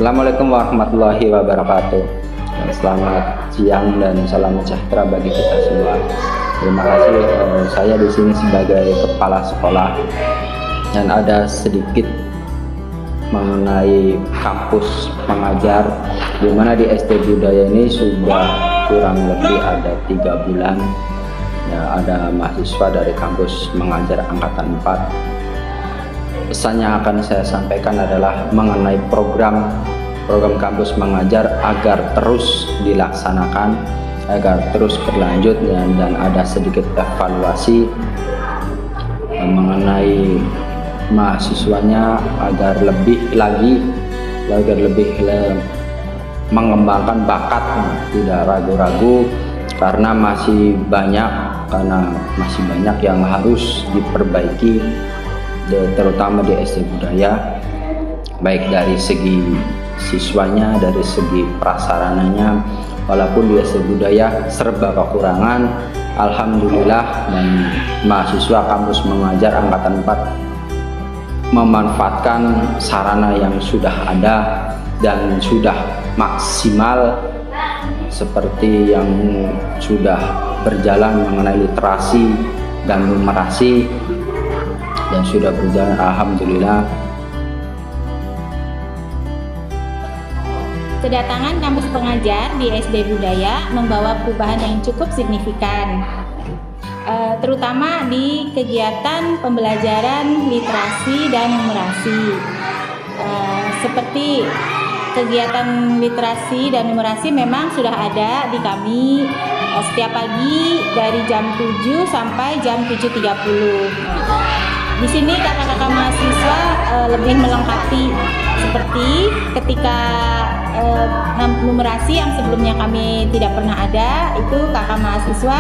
Assalamualaikum warahmatullahi wabarakatuh. Selamat siang dan salam sejahtera bagi kita semua. Terima kasih. Saya di sini sebagai kepala sekolah dan ada sedikit mengenai kampus pengajar, di mana di SD Budaya ini sudah kurang lebih ada 3 bulan. Ya, ada mahasiswa dari kampus mengajar angkatan 4. Pesan yang akan saya sampaikan adalah mengenai program kampus mengajar agar terus dilaksanakan, agar terus berlanjut, dan ada sedikit evaluasi mengenai mahasiswanya agar lebih mengembangkan bakat, tidak ragu-ragu karena masih banyak yang harus diperbaiki, terutama di SD Budaya, baik dari segi siswanya, dari segi prasarananya. Walaupun di SD Budaya serba kekurangan, alhamdulillah, dan mahasiswa kampus mengajar angkatan 4 memanfaatkan sarana yang sudah ada dan sudah maksimal, seperti yang sudah berjalan mengenai literasi dan numerasi, dan sudah berjalan alhamdulillah. Kedatangan kampus pengajar di SD Budaya membawa perubahan yang cukup signifikan, terutama di kegiatan pembelajaran literasi dan numerasi. Seperti kegiatan literasi dan numerasi memang sudah ada di kami setiap pagi dari jam 7 sampai jam 7.30. Di sini kakak-kakak mahasiswa lebih melengkapi, seperti ketika numerasi yang sebelumnya kami tidak pernah ada, itu kakak mahasiswa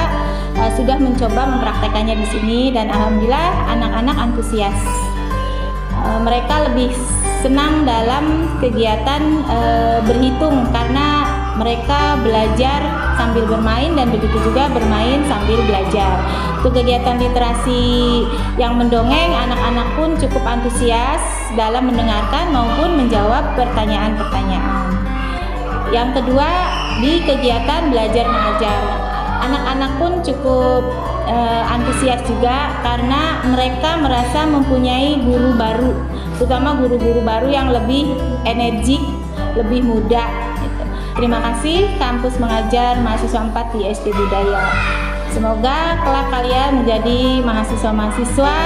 sudah mencoba mempraktekannya di sini, dan alhamdulillah anak-anak antusias. Mereka lebih senang dalam kegiatan berhitung karena mereka belajar sambil bermain, dan begitu juga bermain sambil belajar. Untuk kegiatan literasi yang mendongeng, anak-anak pun cukup antusias dalam mendengarkan maupun menjawab pertanyaan-pertanyaan. Yang kedua, di kegiatan belajar mengajar, anak-anak pun cukup antusias juga karena mereka merasa mempunyai guru baru, terutama guru-guru baru yang lebih energik, lebih muda. Terima kasih kampus mengajar mahasiswa 4 di SD Budaya. Semoga kelak kalian menjadi mahasiswa-mahasiswa,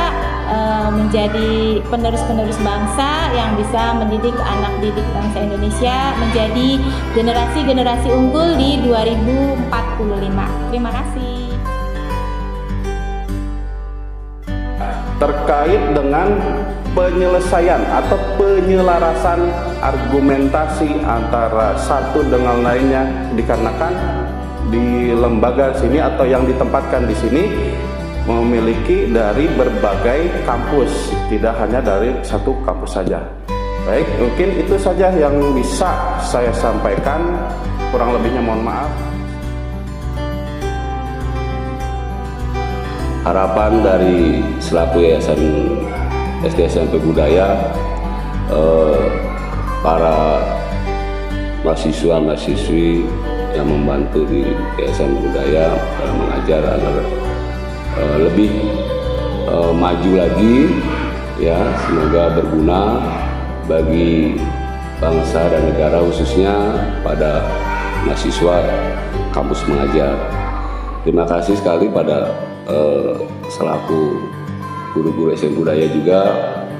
menjadi penerus-penerus bangsa yang bisa mendidik anak didik bangsa Indonesia menjadi generasi-generasi unggul di 2045. Terima kasih. Terkait dengan penyelesaian atau penyelarasan argumentasi antara satu dengan lainnya, dikarenakan di lembaga sini atau yang ditempatkan di sini memiliki dari berbagai kampus, tidak hanya dari satu kampus saja. Baik, mungkin itu saja yang bisa saya sampaikan, kurang lebihnya mohon maaf. Harapan dari selaku Yayasan SD SMP Budaya, para mahasiswa-mahasiswi yang membantu di Yayasan Budaya dalam mengajar agar lebih maju lagi, ya, semoga berguna bagi bangsa dan negara, khususnya pada mahasiswa kampus mengajar. Terima kasih sekali pada selaku guru-guru SMP Budaya juga,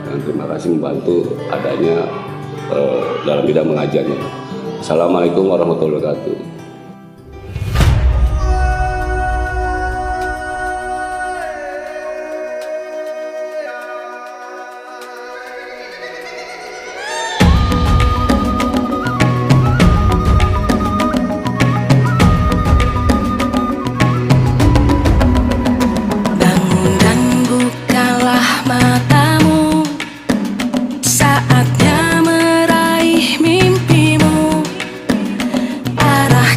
dan terima kasih membantu adanya dalam bidang mengajarnya. Assalamualaikum warahmatullahi wabarakatuh. Saatnya meraih mimpimu, arah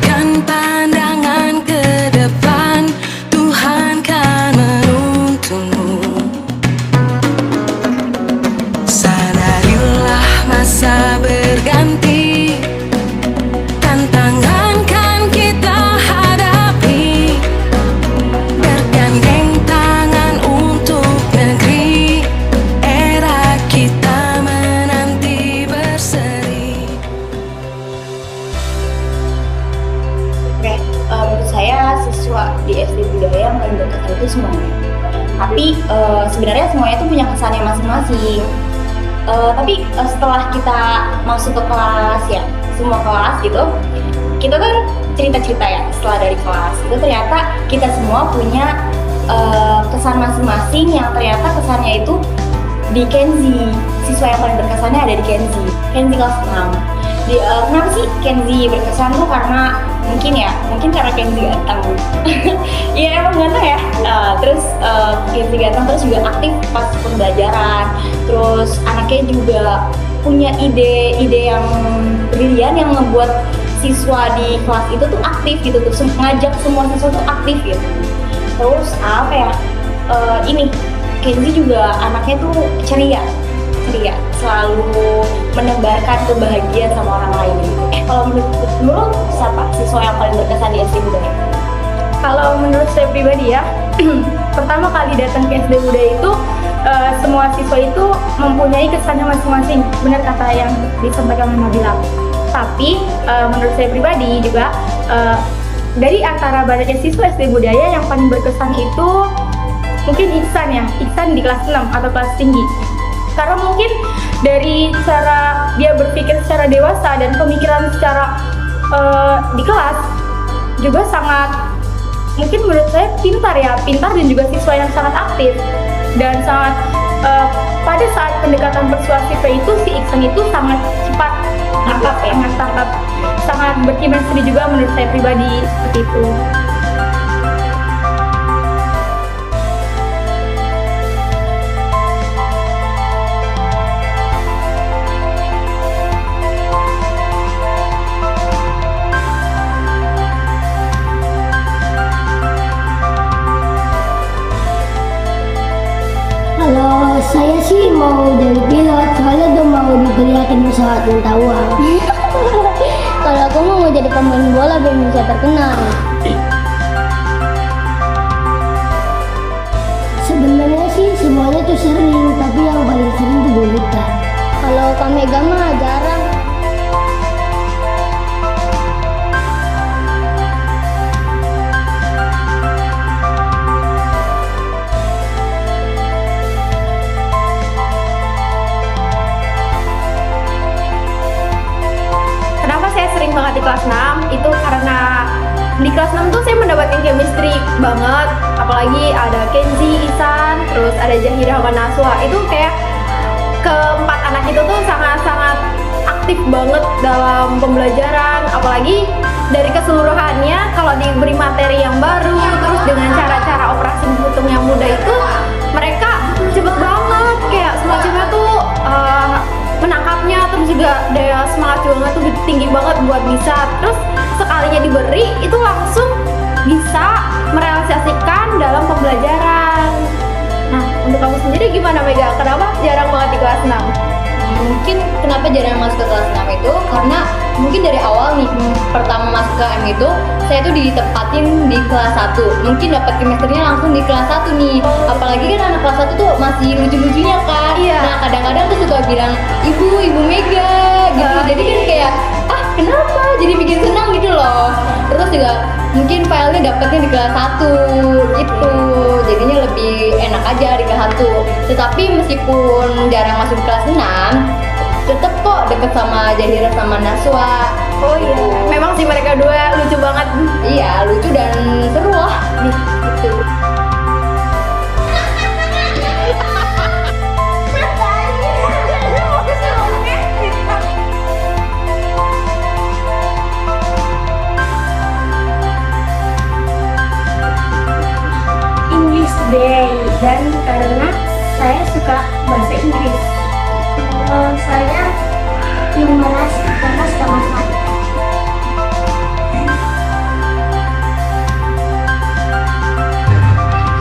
Jadi sebenarnya semuanya itu punya kesannya masing-masing. Tapi setelah kita masuk ke kelas ya, semua kelas gitu, kita kan cerita-cerita ya setelah dari kelas itu ternyata kita semua punya kesan masing-masing yang ternyata kesannya itu di Kenzi. Siswa yang paling berkesannya ada di Kenzi kelas 6. Kenapa sih Kenzi berkesan tuh? Karena mungkin karena Kenzi ganteng. Iya emang ganteng ya. Terus Kenzi ganteng, terus juga aktif pas pembelajaran. Terus anaknya juga punya ide-ide yang brilian yang membuat siswa di kelas itu tuh aktif gitu tuh, ngajak semua siswa tuh aktif gitu. Terus apa ya? Kenzi juga anaknya tuh ceria, selalu menebarkan kebahagiaan sama orang lain. Kalau menurut siapa siswa yang paling berkesan di SD Budaya? Kalau menurut saya pribadi ya, pertama kali datang ke SD Budaya itu semua siswa itu mempunyai kesannya masing-masing. Benar kata yang disampaikan Mama bilang. Tapi menurut saya pribadi juga dari antara banyaknya siswa SD Budaya yang paling berkesan itu mungkin Iksan di kelas 6 atau kelas tinggi. Karena mungkin dari cara dia berpikir secara dewasa dan pemikiran secara di kelas juga sangat, mungkin menurut saya pintar dan juga siswa yang sangat aktif dan sangat pada saat pendekatan persuasifnya itu si Iksan itu sangat cepat tangkap, sangat berkimenstri juga menurut saya pribadi seperti itu. Kalau saya sih mau jadi pilot, soalnya udah mau diteriakin pesawat minta uang. Kalau aku mau jadi pemain bola biar bisa terkenal. Sebenarnya sih semuanya tuh sering, tapi yang paling sering tuh boneka. Kalau Kamega mah jarang. Sering banget di kelas 6 itu karena di kelas 6 tuh saya mendapatkan chemistry banget, apalagi ada Kenzi, Isan, terus ada Jahira sama Naswa. Itu kayak keempat anak itu tuh sangat-sangat aktif banget dalam pembelajaran, apalagi dari keseluruhannya kalau diberi materi yang baru terus dengan cara-cara operasi hitung yang mudah itu mereka cepet banget, kayak semacamnya tuh menangkapnya, terus juga daya semangat juangnya tuh tinggi banget buat bisa, terus sekalinya diberi itu langsung bisa merealisasikan dalam pembelajaran. Nah, untuk kamu sendiri gimana Mega? Kenapa jarang banget di kelas 6? Mungkin kenapa jarang masuk ke kelas 6 itu karena mungkin dari awal nih pertama masuk ke M itu saya tuh ditempatin di kelas 1. Mungkin dapat semesternya langsung di kelas 1 nih. Apalagi kan anak kelas 1 tuh masih lucu-lucunya kan. Iya. Nah, kadang-kadang tuh suka bilang Ibu Mega gitu. Jadi kan kayak kenapa? Jadi bikin senang gitu loh. Terus juga mungkin filenya dapatnya di kelas 1 gitu. Jadinya lebih enak aja di kelas 1. Tetapi meskipun jarang masuk ke kelas 6, tetep kok deket sama Jahira sama Naswa. Oh iya, memang sih mereka dua lucu banget. Iya, lucu dan seru lah gitu. English Day, dan karena saya suka bahasa Inggris. Kalau saya numeras karena suka matematika.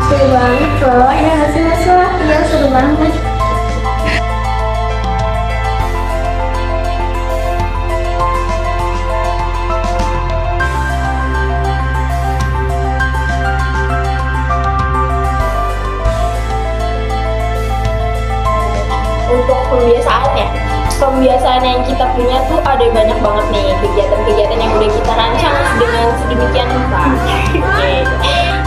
Seru banget loh, ya nggak sih Naswa? Iya seru banget. Untuk pembiasaan yang kita punya tuh ada banyak banget nih kegiatan-kegiatan yang udah kita rancang dengan sedemikian rupa. Oke.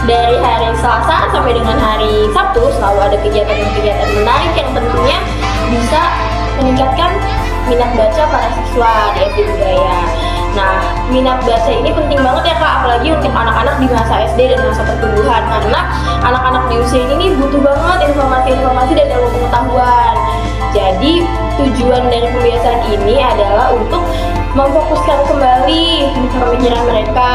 dari hari Selasa sampai dengan hari Sabtu selalu ada kegiatan-kegiatan menarik yang tentunya bisa meningkatkan minat baca para siswa di SD Budaya. Nah, minat baca ini penting banget ya Kak, apalagi untuk anak-anak di masa SD dan masa pertumbuhan, karena anak-anak di usia ini nih butuh banget informasi-informasi dan ilmu pengetahuan. Jadi tujuan dari pembiasaan ini adalah untuk memfokuskan kembali pemikiran mereka,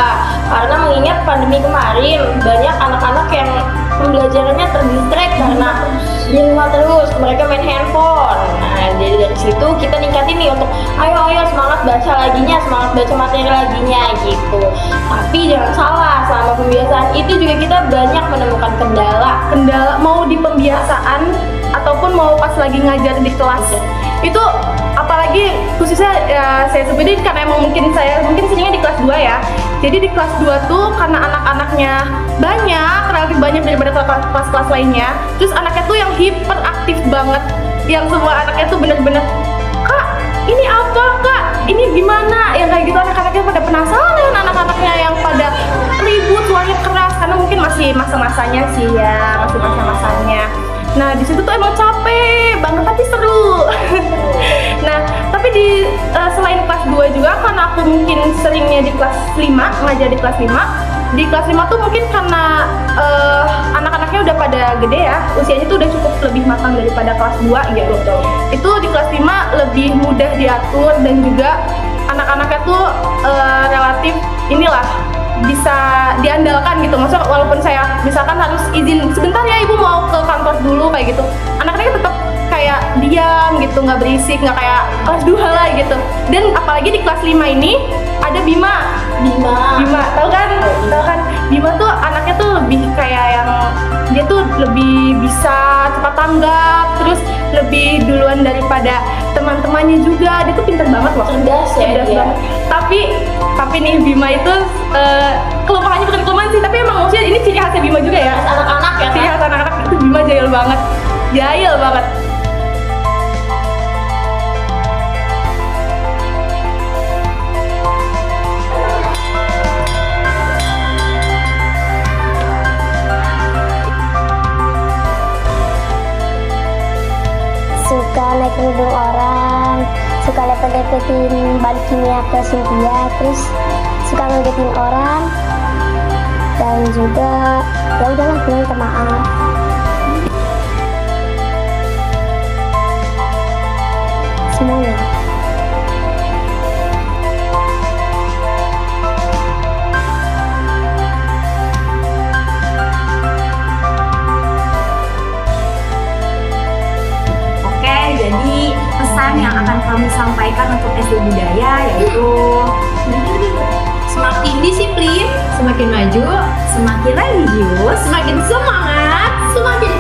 karena mengingat pandemi kemarin banyak anak-anak yang pembelajarannya terdistract karena di rumah terus, mereka main handphone. Nah, jadi dari situ kita ningkatin nih untuk ayo semangat baca laginya, semangat baca materi laginya gitu. Tapi jangan salah, selama pembiasaan itu juga kita banyak menemukan kendala mau di pembiasaan ataupun mau pas lagi ngajar di kelas. Itu apalagi khususnya ya, saya sebutin karena emang mungkin seringnya di kelas 2 ya. Jadi di kelas 2 tuh karena anak-anaknya relatif banyak daripada kelas-kelas lainnya. Terus anaknya tuh yang hiperaktif banget, yang semua anaknya tuh bener-bener, Kak, ini apa Kak? Ini gimana? Yang kayak gitu anak-anaknya pada penasaran, anak-anaknya yang pada ribut, suaranya keras karena mungkin masih masa-masanya sih ya, masih masa-masanya. Nah di situ tuh emang capek banget tapi seru. Nah tapi selain kelas 2 juga karena aku mungkin seringnya di kelas 5, ngajar di kelas 5. Di kelas 5 tuh mungkin karena anak-anaknya udah pada gede ya, usianya tuh udah cukup lebih matang daripada kelas 2 gitu. Itu di kelas 5 lebih mudah diatur dan juga anak-anaknya tuh relatif inilah bisa diandalkan gitu. Maksudnya walaupun saya misalkan harus izin sebentar ya ibu mau ke kantor dulu kayak gitu, anak-anaknya tetap kayak diam gitu, nggak berisik, nggak kayak kelas 2 lah gitu. Dan apalagi di kelas 5 ini ada Bima, tahu kan? Bima tuh anaknya tuh lebih kayak yang dia tuh lebih bisa cepat tanggap, terus lebih duluan daripada teman-temannya juga. Dia tuh pintar banget loh, cerdas banget. Tapi nih Bima itu kelemahannya bukan kelemahan sih, tapi emang maksudnya ini ciri khasnya Bima juga ya. anak-anak ya Ciri khas anak-anak itu Bima jahil banget. Suka naik kerudung orang, suka lepet-lepetin balik kimia ke Cynthia, terus suka ngegetin orang, dan juga ya udahlah minta maaf. Semuanya. Oke, jadi pesan yang akan kami sampaikan untuk SD Budaya yaitu semakin disiplin, semakin maju, semakin religius, semakin semangat, semakin